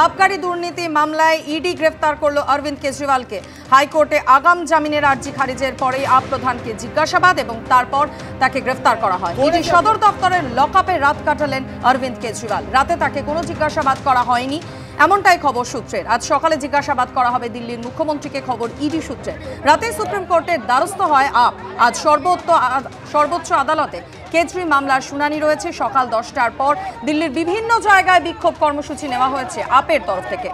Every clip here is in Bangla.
আবকারি দুর্নীতি মামলায় ইডি গ্রেফতার করল অরবিন্দ কেজরিওয়ালকে। হাইকোর্টে আগাম জামিনের আর্জি খারিজের পরেই আপ প্রধানকে জিজ্ঞাসাবাদ এবং তারপর তাকে গ্রেফতার করা হয়। ইডি সদর দপ্তরের লকআপে রাত কাটালেন অরবিন্দ কেজরিওয়াল। রাতে তাকে কোনো জিজ্ঞাসাবাদ করা হয়নি, এমনটাই খবর সূত্রের। আজ সকালে জিজ্ঞাসাবাদ করা হবে দিল্লির মুখ্যমন্ত্রীকে, খবর ইডি সূত্রে। রাতে সুপ্রিম কোর্টের দ্বারস্থ হয় আপ। আজ সর্বোচ্চ আদালতে কেজরি মামলার শুনানি রয়েছে। সকাল 10টার পর দিল্লির বিভিন্ন জায়গায় বিক্ষোভ কর্মসূচি নেওয়া হয়েছে আপের তরফ থেকে।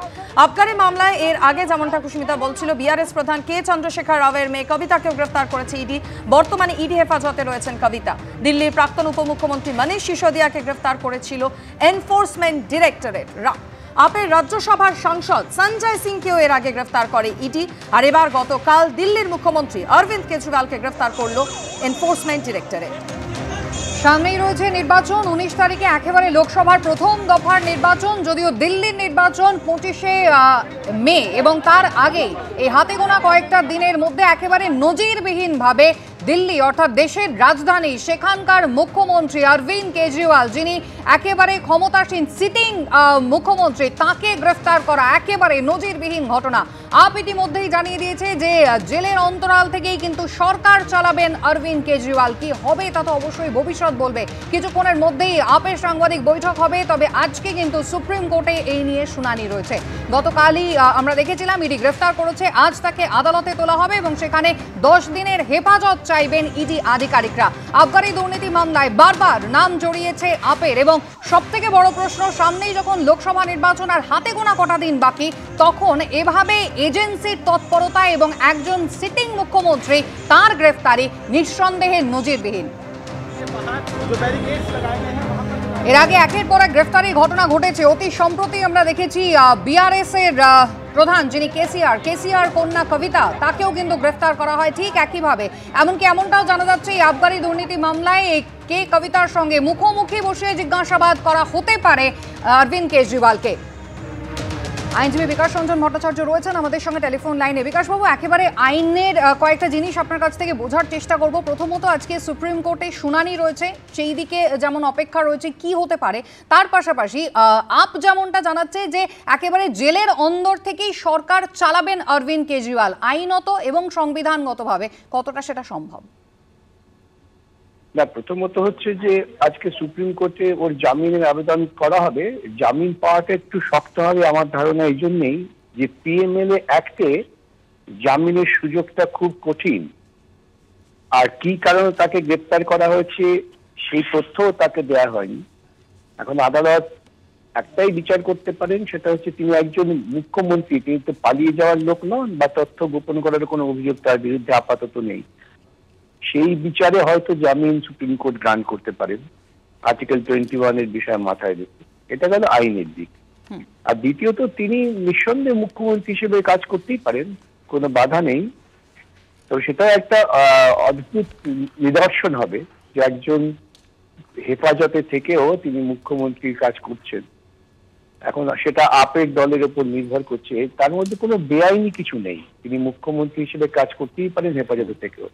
আবকারি মামলায় এর আগে যেমনটা কুসুমিতা বলছিল, বিআরএস প্রধান কে চন্দ্রশেখর রাওয়ের মেয়ে কবিতাকেও গ্রেফতার করেছে ইডি। বর্তমানে ইডি হেফাজতে রয়েছেন কবিতা। দিল্লির প্রাক্তন উপমুখ্যমন্ত্রী মনীষ সিসোদিয়াকে গ্রেফতার করেছিল এনফোর্সমেন্ট ডিরেক্টরেট। আপের রাজ্যসভার সাংসদ সঞ্জয় সিংকেও এর আগে গ্রেফতার করে ইডি। আর এবার গতকাল দিল্লির মুখ্যমন্ত্রী অরবিন্দ কেজরিওয়ালকে গ্রেফতার করল এনফোর্সমেন্ট ডিরেক্টরেট। সামনেই রয়েছে নির্বাচন। 19 তারিখে একেবারে লোকসভার প্রথম দফার নির্বাচন, যদিও দিল্লির নির্বাচন 25শে মে, এবং তার আগেই এই হাতে গোনা কয়েকটা দিনের মধ্যে একেবারে নজিরবিহীনভাবে দিল্লি অর্থাৎ দেশের রাজধানী, সেখানকার মুখ্যমন্ত্রী অরবিন্দ কেজরিওয়াল, যিনি একেবারে ক্ষমতাসীন সিটিং মুখ্যমন্ত্রী, তাকে গ্রেফতার করা একেবারে নজিরবিহীন ঘটনা। আপ ইতিমধ্যেই জানিয়ে দিয়েছে যে জেলের অন্তরাল থেকেই কিন্তু সরকার চালাবেন অরবিন্দ কেজরিওয়াল। কি হবে তা তো অবশ্যই ভবিষ্যৎ বলবে। কিছুক্ষণের মধ্যেই আপের সাংবাদিক বৈঠক হবে, তবে আজকে কিন্তু সুপ্রিম কোর্টে এই নিয়ে শুনানি রয়েছে। গতকালই আমরা দেখেছিলাম ইডি গ্রেফতার করেছে, আজ তাকে আদালতে তোলা হবে এবং সেখানে 10 দিনের হেফাজত চাইবেন ইডি আধিকারিকরা। আবকারি দুর্নীতি মামলায় বারবার নাম জড়িয়েছে আপের, এবং সবথেকে বড় প্রশ্ন, সামনেই যখন লোকসভা নির্বাচন আর হাতে গোনা কটা দিন বাকি, তখন এভাবে এজেন্সির তৎপরতা এবং একজন সিটিং মুখ্যমন্ত্রী তার গ্রেফতারি নিঃসন্দেহে নজিরবিহীন। এর আগে একের পর এক গ্রেফতারির ঘটনা ঘটেছে। অতি সম্প্রতি আমরা দেখেছি বিআরএস এর প্রধান যিনি কেসিআর কন্যা কবিতা, তাকেও কিন্তু গ্রেফতার করা হয় ঠিক একইভাবে। এমনকি এমনটাও জানা যাচ্ছে এই আবকারি দুর্নীতি মামলায় কে কবিতার সঙ্গে মুখোমুখি বসে জিজ্ঞাসাবাদ করা হতে পারে অরবিন্দ কেজরিওয়ালকে। আইনজীবী বিকাশ রঞ্জন ভট্টাচার্য রয়েছেন আমাদের সঙ্গে টেলিফোন লাইনে। বিকাশবাবু, একেবারে আইনের কয়েকটা জিনিস আপনার কাছ থেকে বোঝার চেষ্টা করব। প্রথমত, আজকে সুপ্রিম কোর্টে শুনানি রয়েছে, সেই দিকে যেমন অপেক্ষা রয়েছে কি হতে পারে, তার পাশাপাশি আপ যেমনটা জানাচ্ছে যে একেবারে জেলের অন্দর থেকেই সরকার চালাবেন অরবিন্দ কেজরিওয়াল, আইনত এবং সংবিধানগতভাবে কতটা সেটা সম্ভব? না, প্রথমত হচ্ছে যে আজকে সুপ্রিম কোর্টে ওর জামিনের আবেদন করা হবে। জামিন পাওয়াটা একটু শক্ত হবে আমার ধারণা এই জন্যেই যে পিএমএলএ অ্যাক্টে জামিনের সুযোগটা খুব কঠিন। আর কি কারণে তাকে গ্রেপ্তার করা হয়েছে সেই তথ্যও তাকে দেওয়া হয়নি। এখন আদালত একটাই বিচার করতে পারেন, সেটা হচ্ছে তিনি একজন মুখ্যমন্ত্রী, তিনি তো পালিয়ে যাওয়ার লোক নন বা তথ্য গোপন করার কোনো অভিযোগ তার বিরুদ্ধে আপাতত নেই। সেই বিচারে হয়তো জামিন সুপ্রিম কোর্ট গ্রান্ট করতে পারেন আর্টিকেল 21 এর বিষয় মাথায় রেখে। এটা গেল আইনের দিক। আর দ্বিতীয়ত, তিনি নিঃসন্দেহে মুখ্যমন্ত্রী হিসেবে কাজ করতেই পারেন, কোনো বাধা নেই। তো সেটা একটা অদ্ভুত নিদর্শন হবে যে একজন হেফাজতে থেকেও তিনি মুখ্যমন্ত্রীর কাজ করছেন। এখন সেটা আপের দলের উপর নির্ভর করছে, তার মধ্যে কোনো বেআইনি কিছু নেই। তিনি মুখ্যমন্ত্রী হিসেবে কাজ করতেই পারেন হেফাজতে থেকেও।